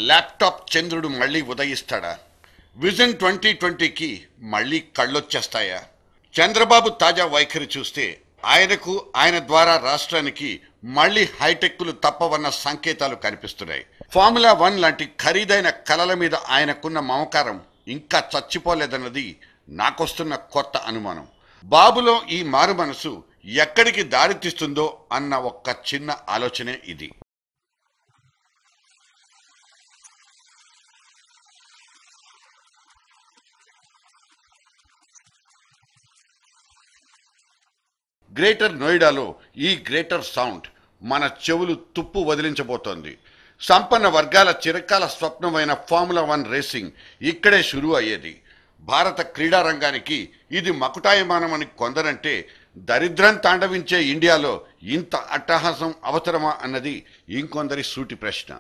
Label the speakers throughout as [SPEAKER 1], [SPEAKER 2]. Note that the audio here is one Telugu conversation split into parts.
[SPEAKER 1] ల్యాప్టాప్ చంద్రుడు మళ్ళీ ఉదయిస్తాడా? విజన్ 2020కి మళ్ళీ కళ్ళొచ్చేస్తాయా? చంద్రబాబు తాజా వైఖరి చూస్తే ఆయనకు, ఆయన ద్వారా రాష్ట్రానికి మళ్ళీ హైటెక్లు తప్పవన్న సంకేతాలు కనిపిస్తున్నాయి. ఫార్ములా 1 లాంటి ఖరీదైన కలల మీద ఆయనకున్న మమకారం ఇంకా చచ్చిపోలేదన్నది నాకొస్తున్న కొత్త అనుమానం. బాబులో ఈ మారు మనసు ఎక్కడికి దారితీస్తుందో అన్న ఒక్క చిన్న ఆలోచనే ఇది. గ్రేటర్ నోయిడాలో ఈ గ్రేటర్ సౌండ్ మన చెవులు తుప్పు వదిలించబోతోంది. సంపన్న వర్గాల చిరకాల స్వప్నమైన ఫార్ములా 1 రేసింగ్ ఇక్కడే షురూ అయ్యేది. భారత క్రీడా రంగానికి ఇది మకుటాయమానమని కొందరంటే, దరిద్రం తాండవించే ఇండియాలో ఇంత అట్టహాసం అవసరమా అన్నది ఇంకొందరి సూటి ప్రశ్న.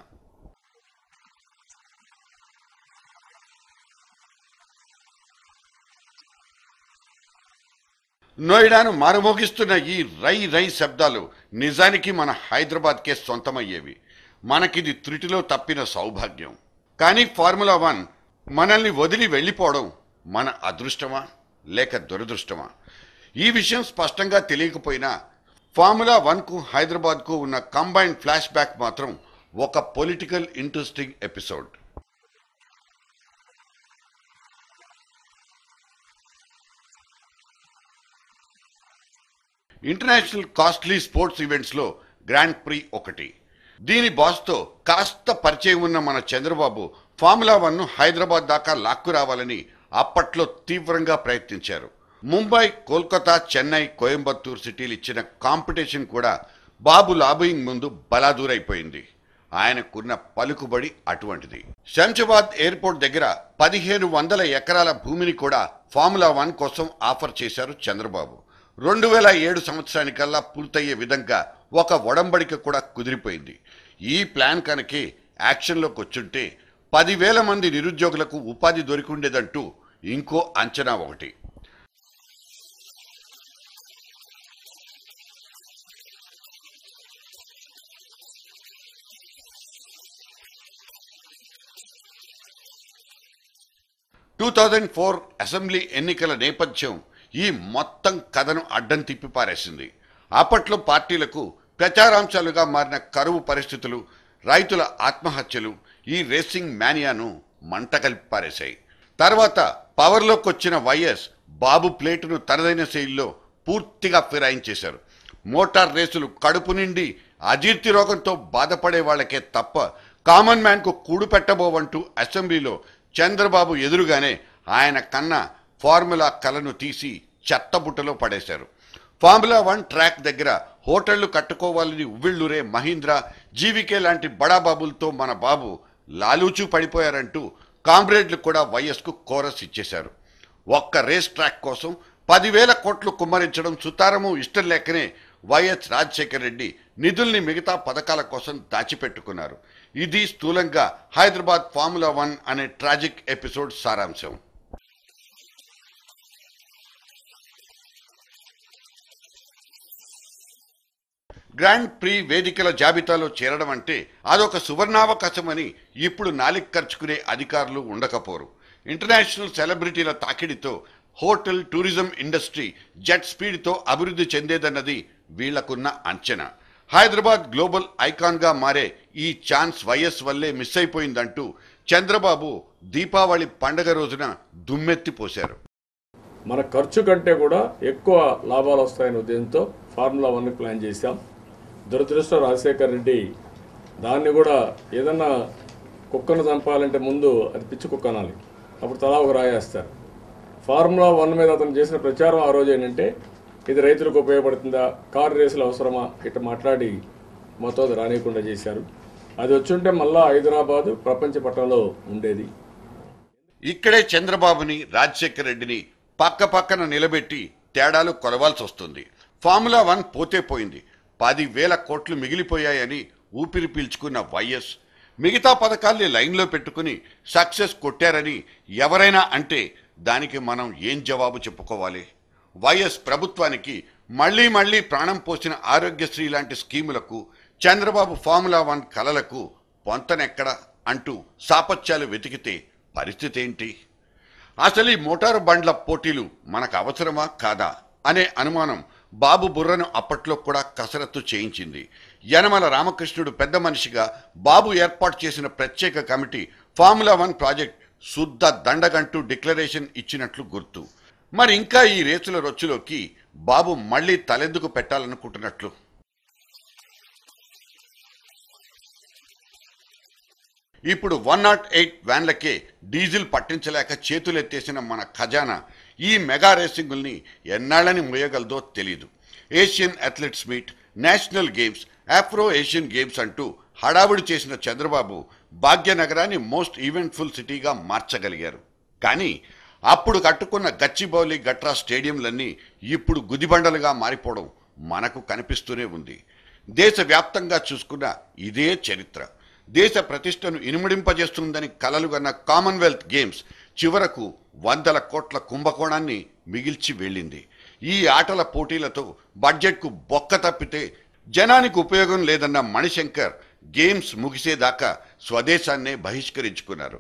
[SPEAKER 1] నోయిడాను మారుమోగిస్తున్న ఈ రై రై శబ్దాలు నిజానికి మన హైదరాబాద్కే సొంతమయ్యేవి. మనకిది త్రుటిలో తప్పిన సౌభాగ్యం. కానీ ఫార్ములా 1 మనల్ని వదిలి వెళ్ళిపోవడం మన అదృష్టమా లేక దురదృష్టమా? ఈ విషయం స్పష్టంగా తెలియకపోయినా ఫార్ములా 1కు హైదరాబాద్కు ఉన్న కంబైన్డ్ ఫ్లాష్ బ్యాక్ మాత్రం ఒక political interesting episode. International costly sports ఈవెంట్స్లో గ్రాండ్ ప్రీ ఒకటి. దీని బాస్తో కాస్త పరిచయం ఉన్న మన చంద్రబాబు ఫార్ములా 1ను హైదరాబాద్ దాకా లాక్కు రావాలని అప్పట్లో తీవ్రంగా ప్రయత్నించారు. ముంబై, కోల్కతా, చెన్నై, కోయంబత్తూర్ సిటీలు ఇచ్చిన కాంపిటీషన్ కూడా బాబు లాబింగ్ ముందు బలాదూరైపోయింది. ఆయనకున్న పలుకుబడి అటువంటిది. శంషాబాద్ ఎయిర్పోర్ట్ దగ్గర 1500 ఎకరాల భూమిని కూడా ఫార్ములా 1 కోసం ఆఫర్ చేశారు చంద్రబాబు. 2007 సంవత్సరానికల్లా పూర్తయ్యే విధంగా ఒక ఒడంబడిక కూడా కుదిరిపోయింది. ఈ ప్లాన్ కనుకే యాక్షన్లోకి వచ్చుంటే 10,000 మంది నిరుద్యోగులకు ఉపాధి దొరికిండేదంటూ ఇంకో అంచనా ఒకటి. అసెంబ్లీ ఎన్నికల నేపథ్యం ఈ మొత్తం కథను అడ్డం తిప్పి పారేసింది. అప్పట్లో పార్టీలకు ప్రచారాంశాలుగా మారిన కరువు పరిస్థితులు, రైతుల ఆత్మహత్యలు ఈ రేసింగ్ మేనియాను మంట కలిపి పారేశాయి. తర్వాత పవర్లోకి వచ్చిన వైఎస్ బాబు ప్లేటును తనదైన శైలిలో పూర్తిగా ఫిరాయించేశారు. మోటార్ రేసులు కడుపు నిండి అజీర్తి రోగంతో బాధపడే వాళ్ళకే తప్ప కామన్ మ్యాన్కు కూడు పెట్టబోవంటూ అసెంబ్లీలో చంద్రబాబు ఎదురుగానే ఆయన కన్నా ఫార్ములా కలను తీసి చెత్తబుట్టలో పడేశారు. ఫార్ములా 1 ట్రాక్ దగ్గర హోటళ్లు కట్టుకోవాలని ఉవ్విళ్ళూరే మహీంద్రా, జీవికే లాంటి బడాబాబులతో మన బాబు లాలూచూ పడిపోయారంటూ కామ్రేడ్లు కూడా వైఎస్కు కోరస్ ఇచ్చేశారు. ఒక్క రేస్ ట్రాక్ కోసం 10,000 కోట్లు కుమ్మరించడం సుతారము ఇష్టం లేకనే వైఎస్ రాజశేఖర రెడ్డి నిధుల్ని మిగతా పథకాల కోసం దాచిపెట్టుకున్నారు. ఇది స్థూలంగా హైదరాబాద్ ఫార్ములా 1 అనే ట్రాజిక్ ఎపిసోడ్ సారాంశం. గ్రాండ్ ప్రీ వేదికల జాబితాలో చేరడం అంటే అదొక సువర్ణావకాశమని ఇప్పుడు నాలిక ఖర్చుకునే అధికారులు ఉండకపోరు. ఇంటర్నేషనల్ సెలబ్రిటీల తాకిడితో హోటల్, టూరిజం ఇండస్ట్రీ జెట్ స్పీడ్తో అభివృద్ధి చెందేదన్నది వీళ్లకున్న అంచనా. హైదరాబాద్ గ్లోబల్ ఐకాన్గా మారే ఈ ఛాన్స్ వైఎస్ వల్లే మిస్ అయిపోయిందంటూ చంద్రబాబు దీపావళి పండగ రోజున దుమ్మెత్తిపోశారు.
[SPEAKER 2] మన ఖర్చు కంటే కూడా ఎక్కువ లాభాలు వస్తాయనే ఉద్దేశంతో ఫార్ములా 1 ప్లాన్ చేశాం. దురదృష్టం రాజశేఖర రెడ్డి దాన్ని కూడా ఏదన్నా కుక్కను చంపాలంటే ముందు అది పిచ్చి కుక్క అనాలి, అప్పుడు తలా ఒక రాయేస్తారు. ఫార్ములా 1 మీద అతను చేసిన ప్రచారం ఆ రోజు ఏంటంటే ఇది రైతులకు ఉపయోగపడుతుందా, కారు రేసులు అవసరమా, ఇట్లా మాట్లాడి మొత్తం అది రానియకుండా చేశారు. అది వచ్చుంటే మళ్ళా హైదరాబాదు ప్రపంచ పటంలో ఉండేది.
[SPEAKER 1] ఇక్కడే చంద్రబాబుని, రాజశేఖర రెడ్డిని పక్క పక్కన నిలబెట్టి తేడాలు కొలవాల్సి వస్తుంది. ఫార్ములా 1 పోతే పోయింది, 10,000 కోట్లు మిగిలిపోయాయని ఊపిరి పీల్చుకున్న వైఎస్ మిగతా పథకాల్ని లైన్లో పెట్టుకుని సక్సెస్ కొట్టారని ఎవరైనా అంటే దానికి మనం ఏం జవాబు చెప్పుకోవాలి? వైఎస్ ప్రభుత్వానికి మళ్లీ మళ్లీ ప్రాణం పోసిన ఆరోగ్యశ్రీ లాంటి స్కీములకు, చంద్రబాబు ఫార్ములా 1 కలలకు పొంతనెక్కడ అంటూ సాపత్యాలు వెతికితే పరిస్థితి ఏంటి? అసలు ఈ మోటారు బండ్ల పోటీలు మనకు అవసరమా కాదా అనే అనుమానం బాబు బుర్రను అప్పట్లో కూడా కసరత్తు చేయించింది. యనమల రామకృష్ణుడు పెద్ద మనిషిగా బాబు ఏర్పాటు చేసిన ప్రత్యేక కమిటీ ఫార్ములా 1 ప్రాజెక్ట్ శుద్ధ దండగంటూ డిక్లరేషన్ ఇచ్చినట్లు గుర్తు. మరి ఇంకా ఈ రేసుల రొచ్చులోకి బాబు మళ్లీ తలెందుకు పెట్టాలనుకుంటున్నట్లు? ఇప్పుడు 108 వ్యాన్లకే డీజిల్ పట్టించలేక చేతులెత్తేసిన మన ఖజానా ఈ మెగా రేసింగుల్ని ఎన్నాళ్ళని మోయగలదో తెలీదు. Asian athletes meet, national games, Afro Asian games అంటూ హడావుడి చేసిన చంద్రబాబు భాగ్యనగరాన్ని మోస్ట్ ఈవెంట్ఫుల్ సిటీగా మార్చగలిగారు. కానీ అప్పుడు కట్టుకున్న గచ్చిబౌలి గట్రా స్టేడియంలన్నీ ఇప్పుడు గుదిబండలుగా మారిపోవడం మనకు కనిపిస్తూనే ఉంది. దేశవ్యాప్తంగా చూసుకున్న ఇదే చరిత్ర. దేశ ప్రతిష్టను ఇనుమడింపజేస్తుందని కలలుగన్న కామన్వెల్త్ గేమ్స్ చివరకు 100 కోట్ల కుంభకోణాన్ని మిగిల్చి వెళ్ళింది. ఈ ఆటల పోటీలతో బడ్జెట్కు బొక్క తప్పితే జనానికి ఉపయోగం లేదన్న మణిశంకర్ గేమ్స్ ముగిసేదాకా స్వదేశాన్నే బహిష్కరించుకున్నారు.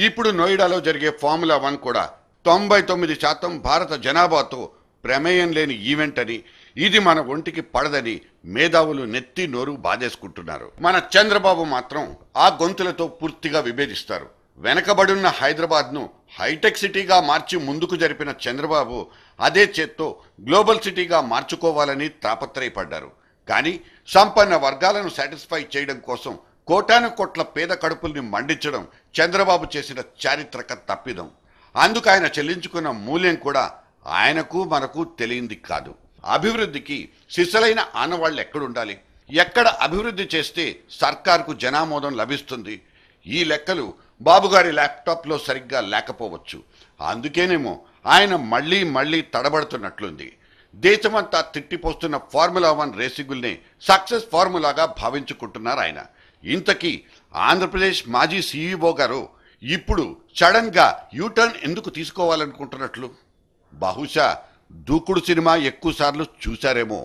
[SPEAKER 1] ఇప్పుడు నోయిడాలో జరిగే ఫార్ములా 1 కూడా 99% భారత జనాభాతో ప్రమేయం లేని ఈవెంట్ అని, ఇది మన ఒంటికి పడదని మేధావులు నెత్తి నోరు బాధేసుకుంటున్నారు. మన చంద్రబాబు మాత్రం ఆ గొంతులతో పూర్తిగా విభేదిస్తారు. వెనకబడున్న హైదరాబాద్ను హైటెక్ సిటీగా మార్చి ముందుకు జరిపిన చంద్రబాబు అదే చేత్తో గ్లోబల్ సిటీగా మార్చుకోవాలని తాపత్రయపడ్డారు. కానీ సంపన్న వర్గాలను సాటిస్ఫై చేయడం కోసం కోటాను కోట్ల పేద కడుపుల్ని మండించడం చంద్రబాబు చేసిన చారిత్రక తప్పిదం. అందుకు ఆయన చెల్లించుకున్న మూల్యం కూడా ఆయనకు మనకు తెలియంది కాదు. అభివృద్ధికి సిసలైన ఆనవాళ్లు ఎక్కడుండాలి? ఎక్కడ అభివృద్ధి చేస్తే సర్కార్కు జనామోదం లభిస్తుంది? ఈ లెక్కలు బాబుగారి ల్యాప్టాప్లో సరిగ్గా లేకపోవచ్చు. అందుకేనేమో ఆయన మళ్లీ తడబడుతున్నట్లుంది. దేశమంతా తిట్టిపోస్తున్న ఫార్ములా 1 రేసింగుల్ని సక్సెస్ ఫార్ములాగా భావించుకుంటున్నారు ఆయన. ఇంతకీ ఆంధ్రప్రదేశ్ మాజీ సీఈఓ గారు ఇప్పుడు సడన్ గా యూటర్న్ ఎందుకు తీసుకోవాలనుకుంటున్నట్లు? బహుశా దూకుడు సినిమా ఎక్కువ సార్లు చూశారేమో.